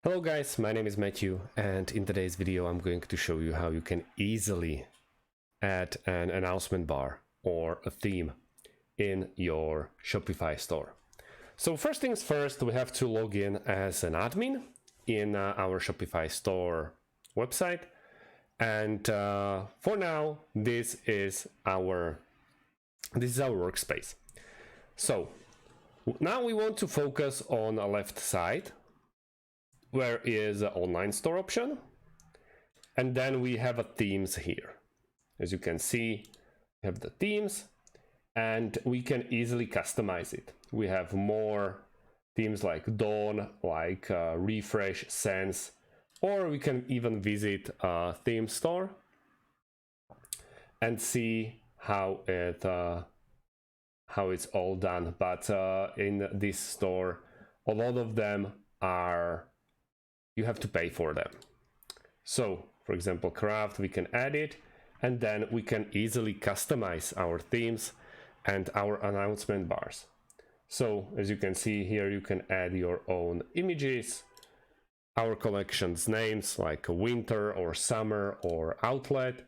Hello guys, my name is Matthew, and in today's video I'm going to show you how you can easily add an announcement bar or a theme in your Shopify store. So first things first, we have to log in as an admin in our Shopify store website, and for now this is our workspace. So now we want to focus on the left side, where is the online store option, and then we have a themes here. As you can see, we have the themes and we can easily customize it. We have more themes like Dawn, like Refresh, Sense, or we can even visit a theme store and see how it's all done. But in this store, a lot of them are you have to pay for them. So for example, craft, we can add it, and then we can easily customize our themes and our announcement bars. So as you can see here, you can add your own images, our collection's names like winter or summer or outlet.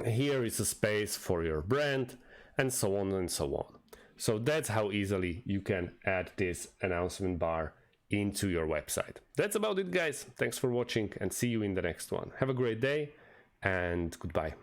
Here is a space for your brand, and so on and so on. So that's how easily you can add this announcement bar into your website. That's about it, guys. Thanks for watching and see you in the next one. Have a great day and goodbye.